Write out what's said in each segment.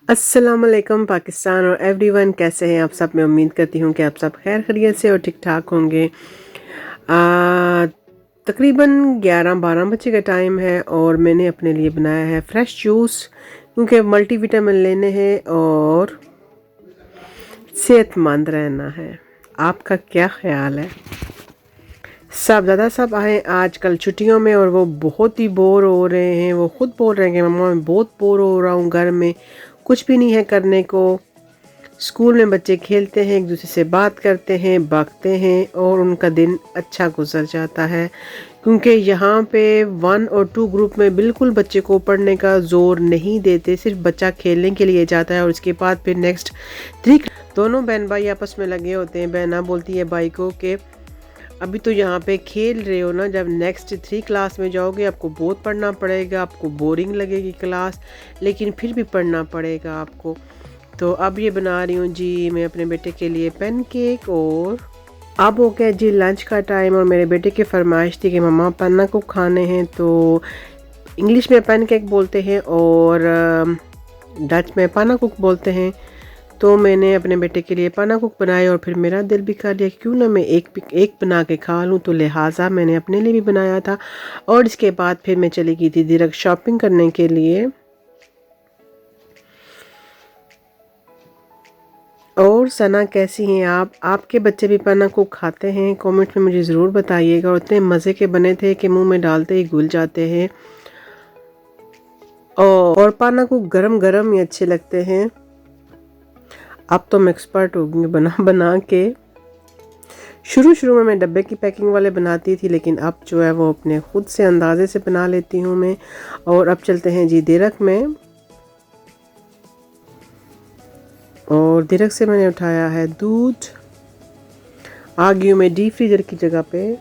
अस्सलामुअलैकुम पाकिस्तान और एवरीवन, कैसे हैं आप सब। मैं उम्मीद करती हूँ कि आप सब खैर खैरियत से और ठीक ठाक होंगे। तकरीबन 11-12 बजे का टाइम है और मैंने अपने लिए बनाया है फ्रेश जूस, क्योंकि मल्टीविटामिन लेने हैं और सेहतमंद रहना है। आपका क्या ख्याल है? सब ज़्यादा सब आए आजकल छुट्टियों में और वो बहुत ही बोर हो रहे हैं। वो खुद बोल रहे हैं कि मम्मा मैं बहुत बोर हो रहा हूँ, घर में कुछ भी नहीं है करने को। स्कूल में बच्चे खेलते हैं, एक दूसरे से बात करते हैं, भागते हैं और उनका दिन अच्छा गुजर जाता है, क्योंकि यहाँ पे 1 और 2 ग्रुप में बिल्कुल बच्चे को पढ़ने का जोर नहीं देते। सिर्फ बच्चा खेलने के लिए जाता है और उसके बाद फिर नेक्स्ट 3 दोनों बहन भाई आपस में लगे होते हैं। बहना बोलती है भाई को कि अभी तो यहाँ पे खेल रहे हो ना, जब नेक्स्ट 3 क्लास में जाओगे आपको बहुत पढ़ना पड़ेगा, आपको बोरिंग लगेगी क्लास, लेकिन फिर भी पढ़ना पड़ेगा आपको। तो अब ये बना रही हूँ जी मैं अपने बेटे के लिए पैनकेक। और अब हो गया जी लंच का टाइम और मेरे बेटे की फरमाइश थी कि मम्मा पन्ना को खाने हैं। तो इंग्लिश में पैनकेक बोलते हैं और डच में पाना कुक बोलते हैं। तो मैंने अपने बेटे के लिए पाना कुक बनाए और फिर मेरा दिल भी कर लिया क्यों ना मैं एक बना के खा लूँ, तो लिहाजा मैंने अपने लिए भी बनाया था। और इसके बाद फिर मैं चली गई थी डायरेक्ट शॉपिंग करने के लिए। और सना कैसी हैं आप? आपके बच्चे भी पाना कुक खाते हैं? कमेंट में मुझे ज़रूर बताइएगा। और इतने मज़े के बने थे कि मुंह में डालते ही घुल जाते हैं। और पाना कुक गरम गरम ही अच्छे लगते हैं। अब तो मैं एक्सपर्ट हो गई बना बना के। शुरू शुरू में मैं डब्बे की पैकिंग वाले बनाती थी, लेकिन अब जो है वो अपने खुद से अंदाजे से बना लेती हूँ मैं। और अब चलते हैं जी दिरक में। और दिरक से मैंने उठाया है दूध। आ गई हूँ मैं डीप फ्रीज़र की जगह पे।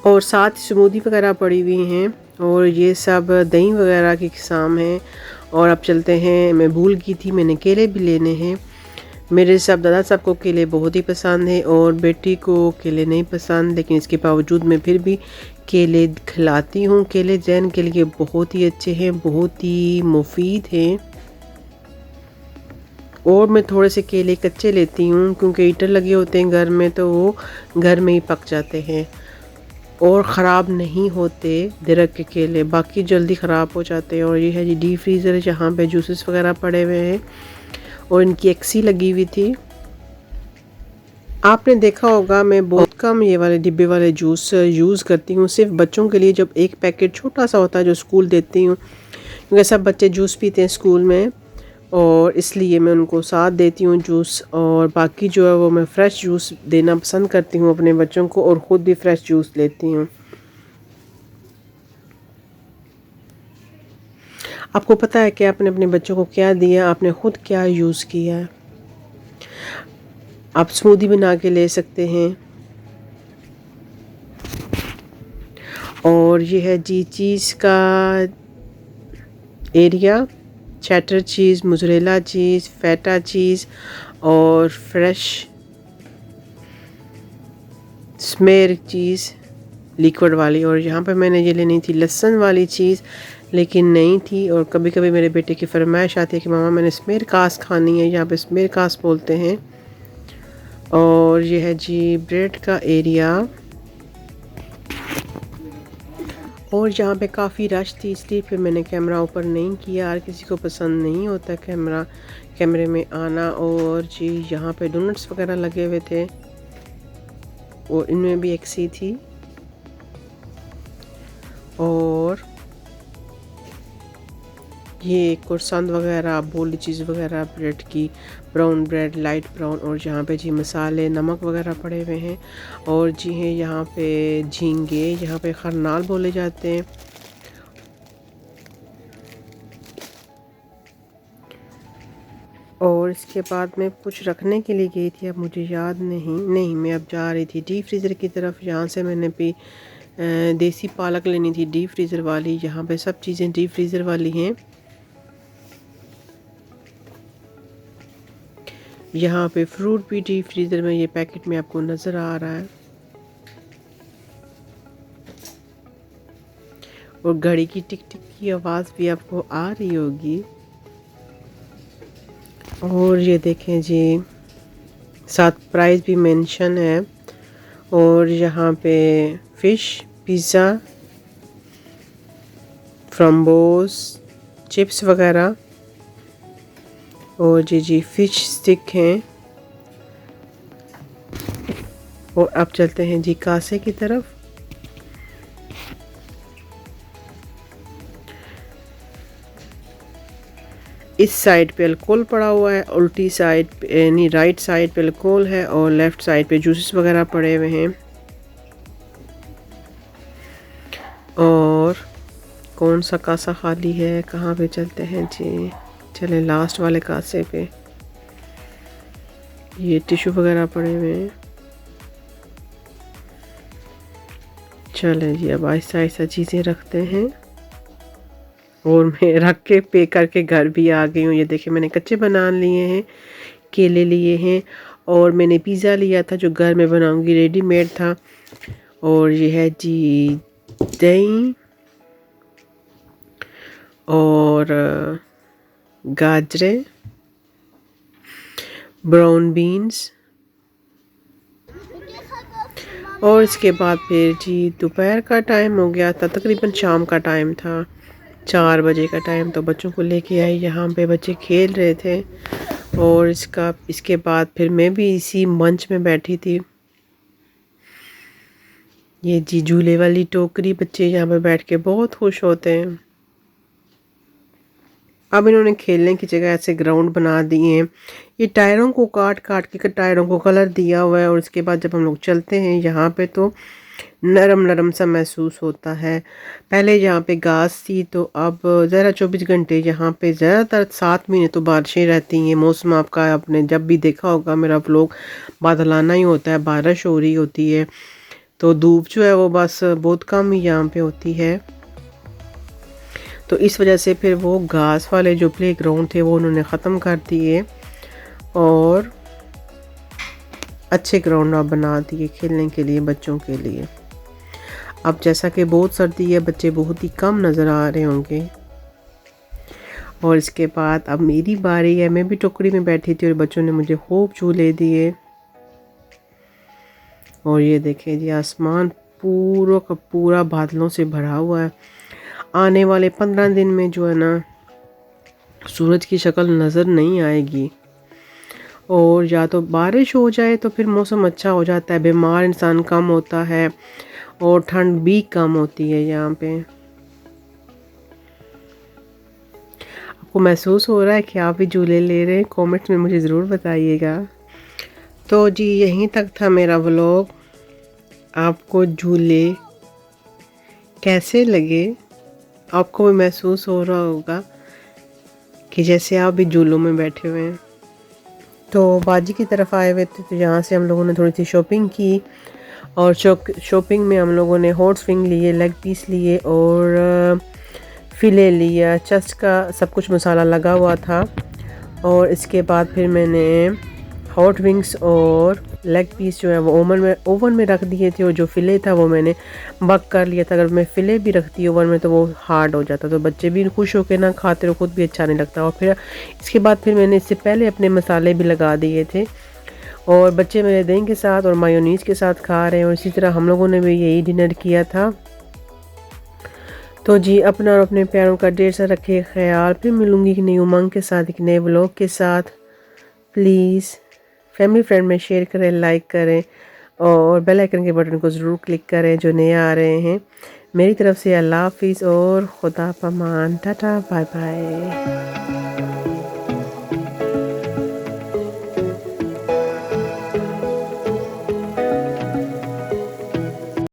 और साथ स्मूदी वगैरह पड़ी हुई हैं और ये सब दही वगैरह की किस्म है। और अब चलते हैं, मैं भूल गई थी मैंने केले भी लेने हैं। मेरे सब दादा साहब को केले बहुत ही पसंद है और बेटी को केले नहीं पसंद, लेकिन इसके बावजूद मैं फिर भी केले खिलाती हूँ। केले जहन के लिए बहुत ही अच्छे हैं, बहुत ही मुफीद हैं। और मैं थोड़े से केले कच्चे लेती हूँ क्योंकि हीटर लगे होते हैं घर में, तो वो घर में ही पक जाते हैं और ख़राब नहीं होते दरख्त के केले, बाकी जल्दी ख़राब हो जाते हैं। और ये है जी डीप फ्रीज़र जहाँ पे जूसेस वगैरह पड़े हुए हैं और इनकी एक्सी लगी हुई थी। आपने देखा होगा मैं बहुत कम ये वाले डिब्बे वाले जूस यूज़ करती हूँ, सिर्फ बच्चों के लिए, जब एक पैकेट छोटा सा होता है जो स्कूल देती हूँ, क्योंकि सब बच्चे जूस पीते हैं स्कूल में और इसलिए मैं उनको साथ देती हूँ जूस। और बाकी जो है वो मैं फ़्रेश जूस देना पसंद करती हूँ अपने बच्चों को और ख़ुद भी फ़्रेश जूस लेती हूँ। आपको पता है कि आपने अपने बच्चों को क्या दिया, आपने ख़ुद क्या यूज़ किया है। आप स्मूदी बना के ले सकते हैं। और ये है जी चीज़ का एरिया, चैटर चीज़, मोज़रेला चीज़, फेटा चीज़ और फ्रेश स्मेर चीज़ लिक्विड वाली। और यहाँ पे मैंने ये लेनी थी लहसुन वाली चीज़, लेकिन नहीं थी। और कभी कभी मेरे बेटे की फरमाइश आती है कि मामा मैंने स्मेर कास खानी है, यहाँ पे स्मेर कास बोलते हैं। और ये है जी ब्रेड का एरिया। और यहाँ पे काफ़ी रश थी, इसलिए फिर मैंने कैमरा ऊपर नहीं किया। हर किसी को पसंद नहीं होता कैमरे में आना। और जी यहाँ पे डोनट्स वगैरह लगे हुए थे और इनमें भी एक सी थी। और ये कुरसंद वगैरह, बोली चीज़ वगैरह ब्रेड की, ब्राउन ब्रेड, लाइट ब्राउन। और यहाँ पे जी मसाले नमक वगैरह पड़े हुए हैं। और जी हैं यहाँ पे झींगे, यहाँ पे खरनाल बोले जाते हैं। और इसके बाद मैं कुछ रखने के लिए गई थी, अब मुझे याद नहीं मैं अब जा रही थी डीप फ्रीज़र की तरफ। यहाँ से मैंने भी देसी पालक लेनी थी डीप फ्रीज़र वाली। यहाँ पे सब चीज़ें डीप फ्रीज़र वाली हैं। यहाँ पे फ्रूट भी डीप फ्रीज़र में ये पैकेट में आपको नज़र आ रहा है। और घड़ी की टिक टिक की आवाज़ भी आपको आ रही होगी। और ये देखें जी, साथ प्राइस भी मेंशन है। और यहाँ पे फ़िश पिज़्ज़ा, फ्रम्बोस, चिप्स वगैरह, और जी फ़िश स्टिक हैं। और अब चलते हैं जी कासे की तरफ। इस साइड पे अल्कोहल पड़ा हुआ है, उल्टी साइड पे यानी राइट साइड पे अल्कोहल है और लेफ़्ट साइड पे जूसेस वगैरह पड़े हुए हैं। और कौन सा कासा खाली है, कहाँ पे चलते हैं जी? चलें लास्ट वाले कासे पे। ये टिश्यू वगैरह पड़े हुए हैं। चलें जी, अब आहिस्ता आहिस्ता चीज़ें रखते हैं। और मैं रख के पे करके घर भी आ गई हूँ। ये देखिए मैंने कच्चे बनान लिए हैं, केले लिए हैं, और मैंने पिज़्ज़ा लिया था जो घर में बनाऊंगी, रेडीमेड था। और ये है जी दही और गाजरें, ब्राउन बीन्स, और इसके बाद फिर जी दोपहर का टाइम हो गया था, तकरीबन शाम का टाइम था, 4 बजे का टाइम। तो बच्चों को लेके आई, यहाँ पे बच्चे खेल रहे थे। और इसके बाद फिर मैं भी इसी मंच में बैठी थी। ये जी झूले वाली टोकरी, बच्चे यहाँ पे बैठ के बहुत खुश होते हैं। अब इन्होंने खेलने की जगह ऐसे ग्राउंड बना दिए हैं। ये टायरों को काट काट के टायरों को कलर दिया हुआ है। और इसके बाद जब हम लोग चलते हैं यहाँ पे तो नरम नरम सा महसूस होता है। पहले यहाँ पे घास थी, तो अब ज़रा 24 घंटे यहाँ पे ज़्यादातर 7 महीने तो बारिशें रहती हैं। मौसम आपका आपने जब भी देखा होगा मेरा व्लॉग, बादलाना ही होता है, बारिश हो रही होती है, तो धूप जो है वो बस बहुत कम ही यहाँ पे होती है। तो इस वजह से फिर वो घास वाले जो प्ले ग्राउंड थे वो उन्होंने ख़त्म कर दिए और अच्छे ग्राउंड आप बना दिए खेलने के लिए, बच्चों के लिए। अब जैसा कि बहुत सर्दी है, बच्चे बहुत ही कम नज़र आ रहे होंगे। और इसके बाद अब मेरी बारी है। मैं भी टोकरी में बैठी थी और बच्चों ने मुझे खूब झूले दिए। और ये देखें जी, आसमान पूरा का पूरा बादलों से भरा हुआ है। आने वाले 15 दिन में जो है ना, सूरज की शक्ल नज़र नहीं आएगी। और या तो बारिश हो जाए तो फिर मौसम अच्छा हो जाता है, बीमार इंसान कम होता है और ठंड भी कम होती है। यहाँ पे आपको महसूस हो रहा है कि आप भी झूले ले रहे हैं? कमेंट्स में मुझे ज़रूर बताइएगा। तो जी यहीं तक था मेरा व्लॉग। आपको झूले कैसे लगे? आपको भी महसूस हो रहा होगा कि जैसे आप भी झूलों में बैठे हुए हैं। तो बाजी की तरफ आए हुए थे, तो यहाँ से हम लोगों ने थोड़ी सी शॉपिंग की। और शॉपिंग में हम लोगों ने हॉट विंग लिए, लेग पीस लिए और फिले लिया। चेस्ट का सब कुछ मसाला लगा हुआ था। और इसके बाद फिर मैंने हॉट विंग्स और लेग पीस जो है वो ओवन में रख दिए थे। और जो फ़िले था वो मैंने बक कर लिया था। अगर मैं फ़िले भी रखती ओवन में तो वो हार्ड हो जाता, तो बच्चे भी खुश होकर ना खाते और ख़ुद भी अच्छा नहीं लगता। और फिर इसके बाद फिर मैंने इससे पहले अपने मसाले भी लगा दिए थे। और बच्चे मेरे दही के साथ और मायोनीज़ के साथ खा रहे हैं। और इसी तरह हम लोगों ने भी यही डिनर किया था। तो जी अपना और अपने प्यारों का ढेर सा रखे ख्याल। फिर मिलूँगी एक नई उमंग के साथ, एक नए व्लॉग के साथ। प्लीज़ फैमिली फ्रेंड में शेयर करें, लाइक करें और बेल आइकन के बटन को ज़रूर क्लिक करें जो नए आ रहे हैं। मेरी तरफ से अल्लाह हाफिज़ और खुदा पमान, टाटा बाय बाय।